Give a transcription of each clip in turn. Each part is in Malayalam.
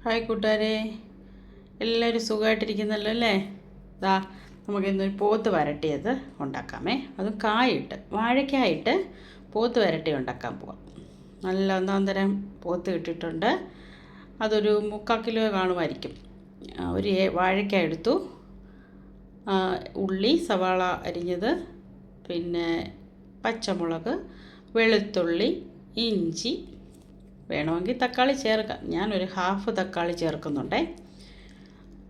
ഹായ് കൂട്ടുകാരെ, എല്ലാവരും സുഖമായിട്ടിരിക്കുന്നല്ലോ അല്ലേ? ദാ നമുക്കിന്നൊരു പോത്ത് വരട്ടിയത് ഉണ്ടാക്കാമേ. അതും കായിട്ട്, വാഴയ്ക്കായിട്ട് പോത്ത് വരട്ടി ഉണ്ടാക്കാൻ പോവാം. നല്ല ഒന്നാം തരം പോത്ത് കിട്ടിയിട്ടുണ്ട്. അതൊരു 3/4 കിലോ കാണുമായിരിക്കും. ഒരു വാഴയ്ക്ക എടുത്തു, ഉള്ളി, സവാള അരിഞ്ഞത്, പിന്നെ പച്ചമുളക്, വെളുത്തുള്ളി, ഇഞ്ചി, വേണമെങ്കിൽ തക്കാളി ചേർക്കാം. ഞാനൊരു ഹാഫ് തക്കാളി ചേർക്കുന്നുണ്ടേ.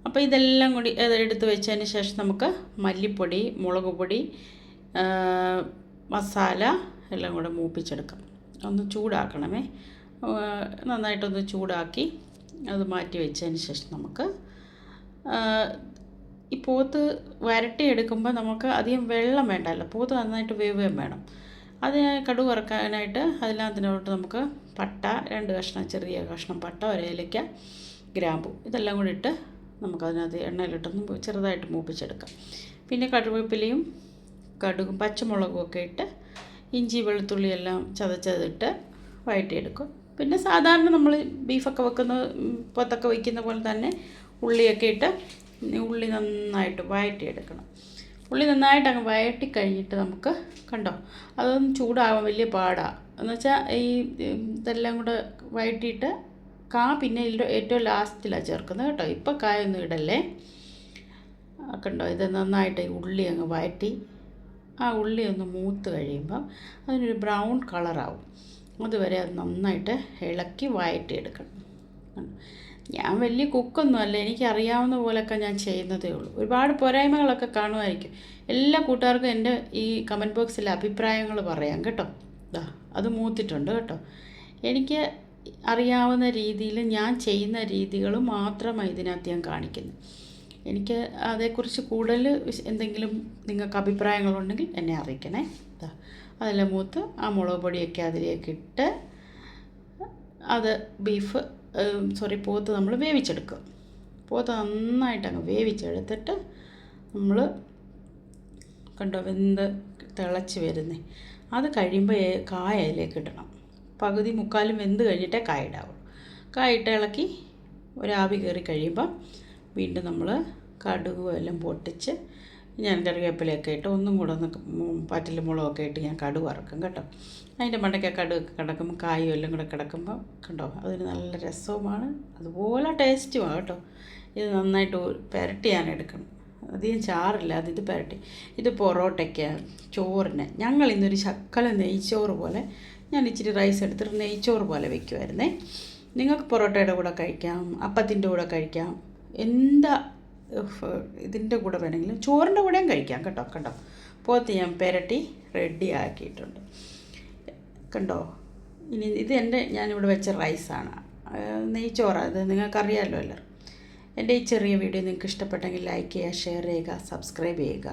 അപ്പോൾ ഇതെല്ലാം കൂടി എടുത്ത് വെച്ചതിന് ശേഷം നമുക്ക് മല്ലിപ്പൊടി, മുളക് പൊടി, മസാല എല്ലാം കൂടെ മൂപ്പിച്ചെടുക്കാം. ഒന്ന് ചൂടാക്കണമേ. നന്നായിട്ടൊന്ന് ചൂടാക്കി അത് മാറ്റി വെച്ചതിന് ശേഷം നമുക്ക് ഈ പോത്ത് വരട്ടിയെടുക്കുമ്പോൾ നമുക്ക് അധികം വെള്ളം വേണ്ടല്ലോ. പോത്ത് നന്നായിട്ട് വേവുകയും വേണം. അത് കടുക് വറുക്കാനായിട്ട് അതിനകത്തിനോട്ട് നമുക്ക് പട്ട, 2 കഷ്ണം, ചെറിയ കഷ്ണം പട്ട, 1 ഏലയ്ക്ക, ഗ്രാമ്പു ഇതെല്ലാം കൂടി ഇട്ട് നമുക്കതിനകത്ത് എണ്ണയിലിട്ടൊന്ന് ചെറുതായിട്ട് മൂപ്പിച്ചെടുക്കാം. പിന്നെ കറിവേപ്പിലയും കടുകും പച്ചമുളകും ഒക്കെ ഇട്ട് ഇഞ്ചി വെളുത്തുള്ളി എല്ലാം ചതച്ചതിട്ട് വഴറ്റിയെടുക്കും. പിന്നെ സാധാരണ നമ്മൾ ബീഫൊക്കെ വെക്കുന്ന പോത്തൊക്കെ വയ്ക്കുന്ന പോലെ തന്നെ ഉള്ളിയൊക്കെ ഇട്ട് ഉള്ളി നന്നായിട്ട് വഴറ്റിയെടുക്കണം. ഉള്ളി നന്നായിട്ട് അങ്ങ് വഴറ്റി കഴിഞ്ഞിട്ട് നമുക്ക് കണ്ടോ, അതൊന്നും ചൂടാവാൻ വലിയ പാടാണ്. എന്നുവെച്ചാൽ ഈ ഇതെല്ലാം കൂടെ വഴറ്റിയിട്ട് പിന്നെ ഏറ്റവും ലാസ്റ്റിലാണ് ചേർക്കുന്നത് കേട്ടോ. ഇപ്പോൾ കായൊന്നും ഇടല്ലേ. കണ്ടോ, ഇത് നന്നായിട്ട് ഈ ഉള്ളി അങ്ങ് വഴറ്റി ആ ഉള്ളി ഒന്ന് മൂത്ത് കഴിയുമ്പം അതിനൊരു ബ്രൗൺ കളറാവും. അതുവരെ അത് നന്നായിട്ട് ഇളക്കി വഴറ്റിയെടുക്കണം. ഞാൻ വലിയ കുക്കൊന്നും അല്ല, എനിക്കറിയാവുന്ന പോലെയൊക്കെ ഞാൻ ചെയ്യുന്നതേ ഉള്ളൂ. ഒരുപാട് പോരായ്മകളൊക്കെ കാണുമായിരിക്കും. എല്ലാ കൂട്ടുകാർക്കും എൻ്റെ ഈ കമൻറ്റ് ബോക്സിൽ അഭിപ്രായങ്ങൾ പറയാം കേട്ടോ. അത് മൂത്തിട്ടുണ്ട് കേട്ടോ. എനിക്ക് അറിയാവുന്ന രീതിയിൽ ഞാൻ ചെയ്യുന്ന രീതികൾ മാത്രമാണ് ഇതിനകത്ത് ഞാൻ കാണിക്കുന്നത്. എനിക്ക് അതേക്കുറിച്ച് കൂടുതൽ എന്തെങ്കിലും നിങ്ങൾക്ക് അഭിപ്രായങ്ങളുണ്ടെങ്കിൽ എന്നെ അറിയിക്കണേ. അതെല്ലാം മൂത്ത് ആ മുളക് പൊടിയൊക്കെ അതിലേക്ക് ഇട്ട് അത് പോത്ത് നമ്മൾ വേവിച്ചെടുക്കും. പോത്ത് നന്നായിട്ട് അങ്ങ് വേവിച്ചെടുത്തിട്ട് നമ്മൾ കണ്ടോ വെന്ത് തിളച്ച് വരുന്നേ. അത് കഴിയുമ്പോൾ കായ അതിലേക്ക് ഇടണം. പകുതി മുക്കാലും വെന്ത് കഴിഞ്ഞിട്ടേ കായ ഇടാവുള്ളൂ. കായ ഇട്ട് ഇളക്കി ഒരാവി കയറി കഴിയുമ്പോൾ വീണ്ടും നമ്മൾ കടുകും എല്ലാം പൊട്ടിച്ച് ഞാൻ കറിവേപ്പിലയൊക്കെ ഇട്ട് ഒന്നും കൂടെ ഒന്ന് പറ്റിൽ മുളകൊക്കെ ഇട്ട് ഞാൻ കടുക് വറക്കും കേട്ടോ. അതിൻ്റെ മണ്ടയ്ക്ക് കടുക് കിടക്കുമ്പോൾ കായും എല്ലാം കൂടെ കിടക്കുമ്പോൾ കണ്ടോ അതിന് നല്ല രസവുമാണ്, അതുപോലെ ടേസ്റ്റുമാണ് കേട്ടോ. ഇത് നന്നായിട്ട് പുരട്ടി ഞാൻ എടുക്കണം. അധികം ചാറില്ല, ഇത് പുരട്ടി. ഇത് പൊറോട്ടയ്ക്ക്, ചോറിന്. ഞങ്ങൾ ഇന്നൊരു ശക്കല നെയ്ച്ചോറ് പോലെ ഞാൻ ഇച്ചിരി റൈസ് എടുത്തിട്ട് നെയ്ച്ചോറ് പോലെ വയ്ക്കുമായിരുന്നേ. നിങ്ങൾക്ക് പൊറോട്ടയുടെ കൂടെ കഴിക്കാം, അപ്പത്തിൻ്റെ കൂടെ കഴിക്കാം, എന്താ ഇതിൻ്റെ കൂടെ വേണമെങ്കിലും ചോറിൻ്റെ കൂടെയും കഴിക്കാം കേട്ടോ. കണ്ടോ, പോത്ത് ഞാൻ പുരട്ടി റെഡി ആക്കിയിട്ടുണ്ട് കണ്ടോ. ഇനി ഞാനിവിടെ വെച്ച റൈസാണ്, നെയ്ച്ചോറാണ്. അത് നിങ്ങൾക്കറിയാമല്ലോ എല്ലാവരും. എൻ്റെ ഈ ചെറിയ വീഡിയോ നിങ്ങൾക്ക് ഇഷ്ടപ്പെട്ടെങ്കിൽ ലൈക്ക് ചെയ്യുക, ഷെയർ ചെയ്യുക, സബ്സ്ക്രൈബ് ചെയ്യുക.